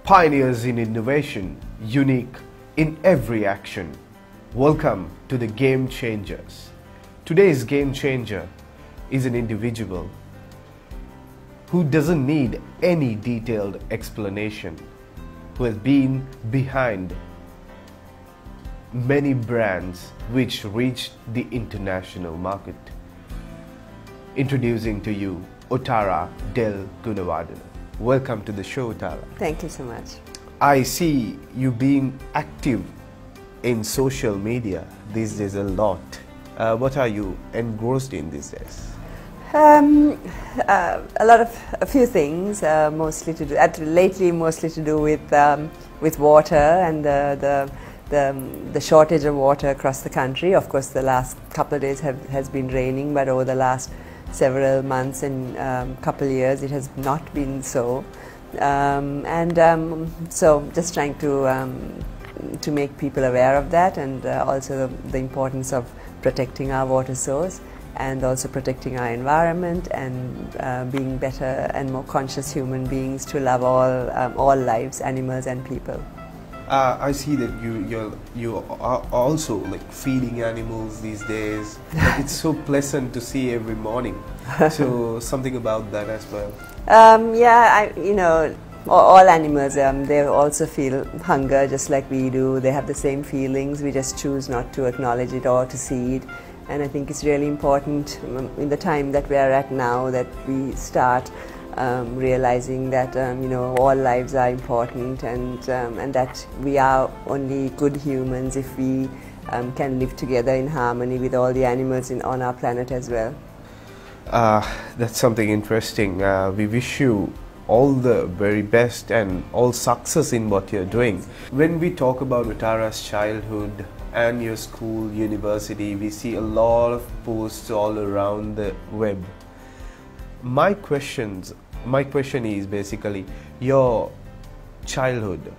Pioneers in innovation, unique in every action. Welcome to the Game Changers. Today's game changer is an individual who doesn't need any detailed explanation, who has been behind many brands which reached the international market. Introducing to you Otara Gunewardene. Welcome to the show, Otara. Thank you so much. I see you being active in social media these days a lot. What are you engrossed in these days? A few things, mostly to do lately, mostly to do with water and the shortage of water across the country. Of course, the last couple of days has been raining, but over the last several months and couple of years, it has not been so. So just trying to make people aware of that, and also the importance of protecting our water source, and also protecting our environment, and being better and more conscious human beings to love all lives, animals and people. I see that you are also like feeding animals these days. Like, it's so pleasant to see every morning. So something about that as well. Yeah, all animals, they also feel hunger just like we do. They have the same feelings. We just choose not to acknowledge it or to see it. And I think it's really important in the time that we are at now that we start realizing that all lives are important, and that we are only good humans if we can live together in harmony with all the animals on our planet as well. That's something interesting. We wish you all the very best and all success in what you're doing. When we talk about Otara's childhood and your school, university, we see a lot of posts all around the web. My question is basically your childhood,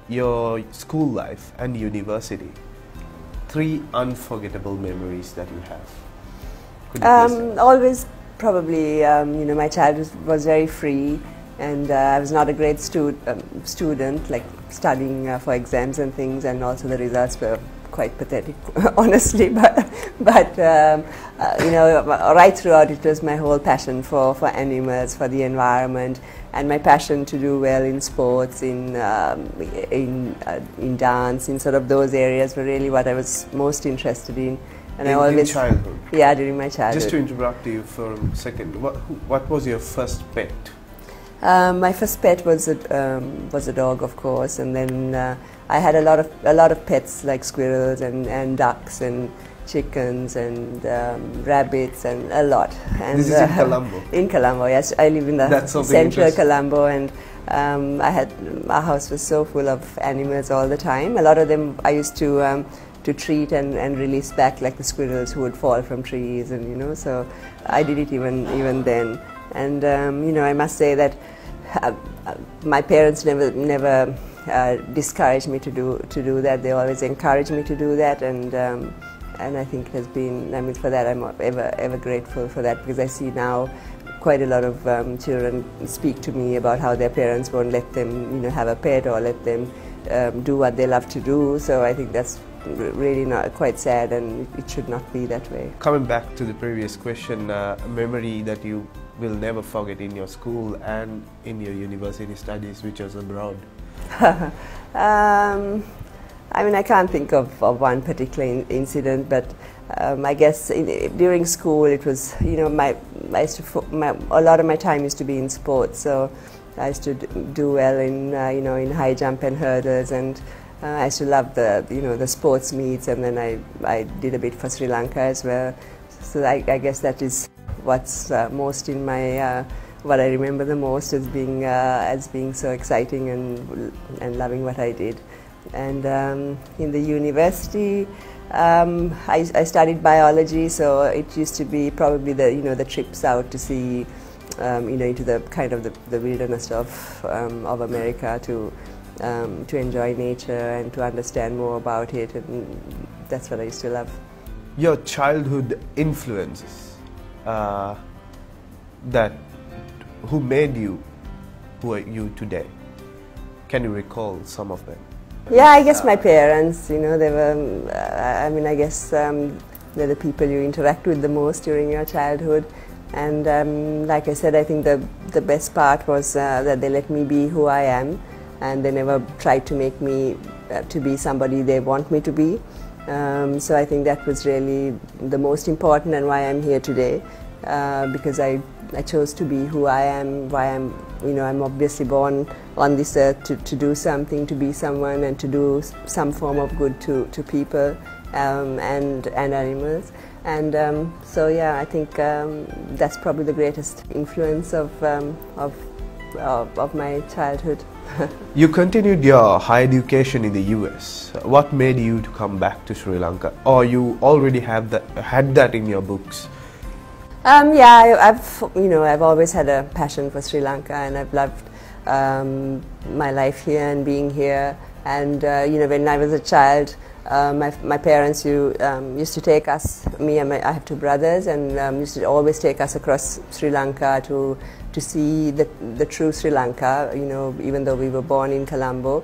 your school life and university. 3 unforgettable memories that you have. Could you please tell? Always, probably, my childhood was very free, and I was not a great student, like studying for exams and things, and also the results were quite pathetic, honestly, but right throughout it was my whole passion for animals, for the environment, and my passion to do well in sports, in dance, in sort of those areas were really what I was most interested in. And in childhood? Yeah, during my childhood. Just to interrupt you for a second, what was your first pet? My first pet was a dog, of course, and then I had a lot of pets like squirrels and ducks and chickens and rabbits and a lot. And, this is in Colombo? In Colombo, yes. I live in the central Colombo, and our house was so full of animals all the time. A lot of them I used to treat and release back, like the squirrels who would fall from trees, and so I did it even then. And I must say that my parents never discouraged me to do that. They always encouraged me to do that, and I think it has been. For that I'm ever grateful for that, because I see now quite a lot of children speak to me about how their parents won't let them have a pet or let them do what they love to do. So I think that's really not quite sad, and it should not be that way. Coming back to the previous question, a memory that you will never forget in your school and in your university studies, which was abroad. I can't think of one particular incident, but I guess during school it was, a lot of my time used to be in sports, so I used to do well in in high jump and hurdles, and I used to love the sports meets, and then I did a bit for Sri Lanka as well. So I guess that is what's most in my what I remember the most as being so exciting and loving what I did. And in the university, I studied biology, so it used to be probably the trips out to see into the kind of the wilderness of America to enjoy nature and to understand more about it, and that's what I used to love. Your childhood influences who made you who are you today? Can you recall some of them? Yeah, I guess my parents, you know, they were, I mean, I guess they're the people you interact with the most during your childhood. And like I said, I think the best part was that they let me be who I am, and they never tried to make me to be somebody they want me to be. So I think that was really the most important and why I'm here today, because I chose to be who I am, I'm obviously born on this earth to do something, to be someone, and to do some form of good to people and animals. And so yeah, I think that's probably the greatest influence of my childhood. You continued your higher education in the US. What made you to come back to Sri Lanka, or you already had that in your books? Yeah, I've always had a passion for Sri Lanka, and I've loved my life here and being here. And when I was a child, my parents used to take us, I have two brothers, and used to always take us across Sri Lanka to see the true Sri Lanka, even though we were born in Colombo.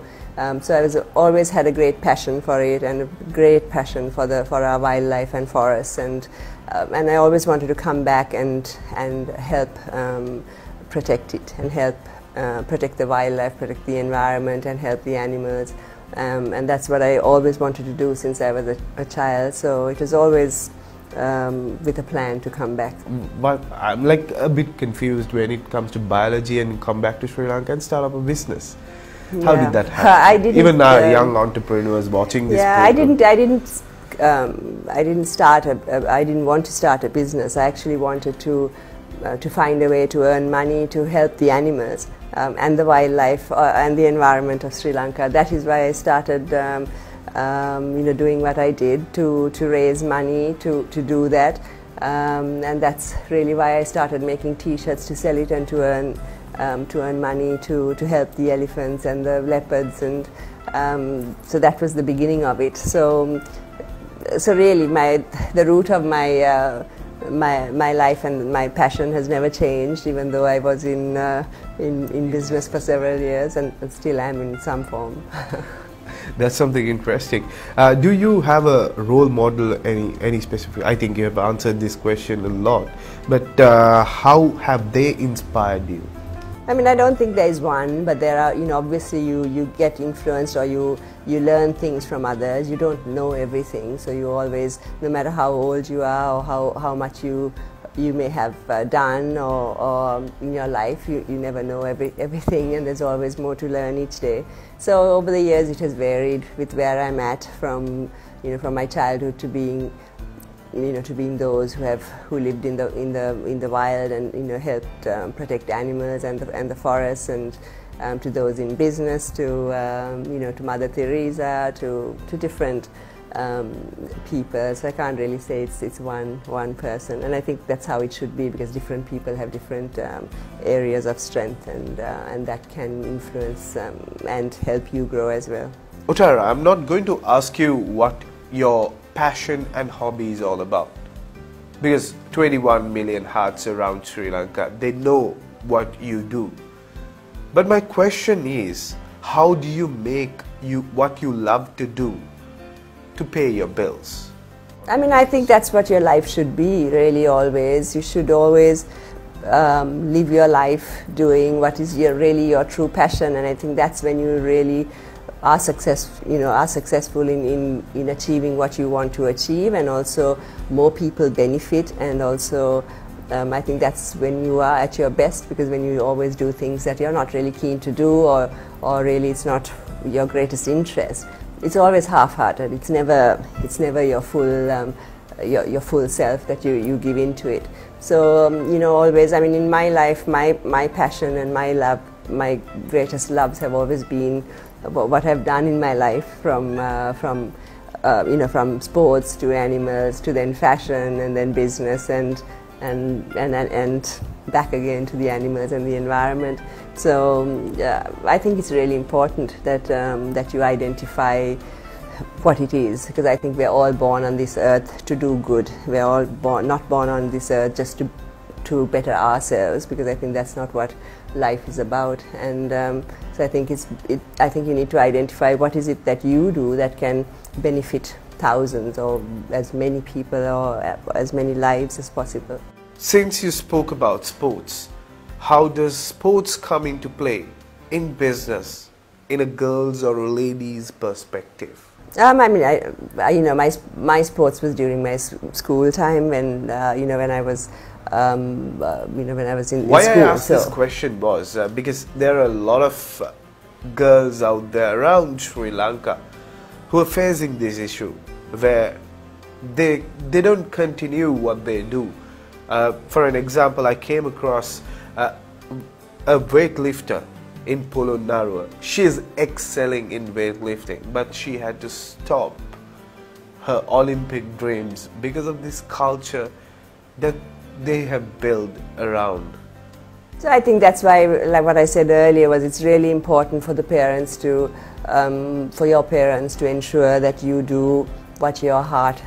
So I always had a great passion for it, and a great passion for our wildlife and forests, and I always wanted to come back and help protect it, and help protect the wildlife, protect the environment, and help the animals. And that's what I always wanted to do since I was a child. So it was always with a plan to come back. But I'm like a bit confused when it comes to biology and come back to Sri Lanka and start up a business. Yeah. How did that happen? Even young entrepreneurs watching this. Yeah, program. I didn't want to start a business. I actually wanted to find a way to earn money to help the animals and the wildlife and the environment of Sri Lanka. That is why I started doing what I did to raise money to do that, and that's really why I started making T-shirts to sell it and to earn money to help the elephants and the leopards, and so that was the beginning of it. So really the root of my life and my passion has never changed, even though I was in business for several years, and still am in some form. That's something interesting. Do you have a role model, any specific? I think you have answered this question a lot, but how have they inspired you? I mean, I don't think there is one, but there are, obviously you get influenced, or you learn things from others. You don't know everything, so you always, no matter how old you are or how much you may have done or in your life, you never know everything, and there's always more to learn each day. So over the years it has varied with where I'm at, from my childhood to being those who lived in the wild and helped protect animals and the forests, and to those in business, to Mother Teresa, to different people. So I can't really say it's one person, and I think that's how it should be, because different people have different areas of strength, and that can influence and help you grow as well. Otara, I'm not going to ask you what your passion and hobby is all about, because 21 million hearts around Sri Lanka, they know what you do. But my question is, how do you make what you love to do to pay your bills? I mean, I think that's what your life should be, really, always. You should always live your life doing what is really your true passion, and I think that's when you really are successful in achieving what you want to achieve, and also more people benefit, and also I think that's when you are at your best, because when you always do things that you're not really keen to do, or really it's not your greatest interest, it's always half-hearted. It's never your full your full self that you give into it. So always, I mean, in my life, my passion and my greatest loves have always been what I've done in my life, from sports to animals to then fashion and then business and back again to the animals and the environment. So I think it's really important that you identify what it is, because I think we're all born on this earth to do good. We're all not born on this earth just to better ourselves, because I think that's not what life is about. And so So I think I think you need to identify what is it that you do that can benefit thousands or as many people or as many lives as possible. Since you spoke about sports, how does sports come into play in business in a girl's or a lady's perspective? I mean, you know, my sports was during my school time, and you know, when I was you know, when I was in Why school. I asked this question was because there are a lot of girls out there around Sri Lanka who are facing this issue where they don't continue what they do. For an example, I came across a weightlifter in Polonnaruwa. She is excelling in weightlifting, but she had to stop her Olympic dreams because of this culture that they have built around. So I think that's why, like what I said earlier, was it's really important for the parents to, for your parents to ensure that you do what your heart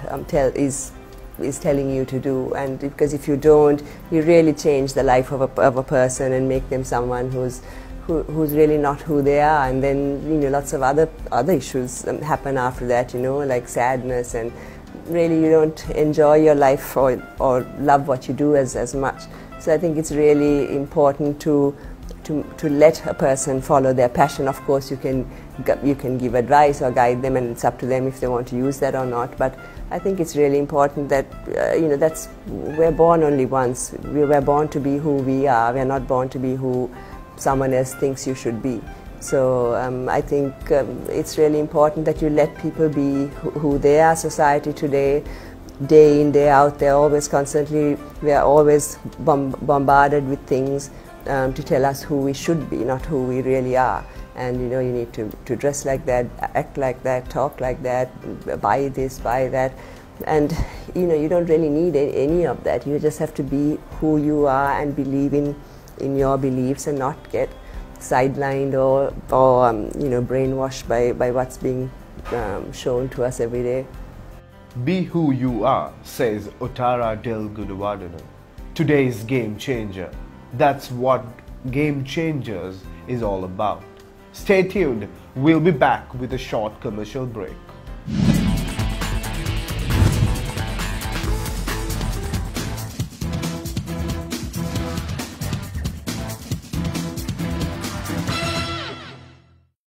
is telling you to do, and because if you don't, you really change the life of a person and make them someone who's really not who they are, and then you know lots of other issues happen after that, you know, like sadness, and really you don't enjoy your life or love what you do as much. So I think it's really important to let a person follow their passion. Of course, you can give advice or guide them, and it's up to them if they want to use that or not. But I think it's really important that you know, we're born only once. We're born to be who we are. We're not born to be who someone else thinks you should be. So I think it's really important that you let people be who they are. Society today, day in, day out, we are always bombarded with things to tell us who we should be, not who we really are. And you know, you need to dress like that, act like that, talk like that, buy this, buy that. And you know, you don't really need any of that. You just have to be who you are and believe in your beliefs and not get sidelined or you know, brainwashed by what's being shown to us every day. Be who you are, says Otara Gunewardene. Today's game changer. That's what Game Changers is all about. Stay tuned. We'll be back with a short commercial break.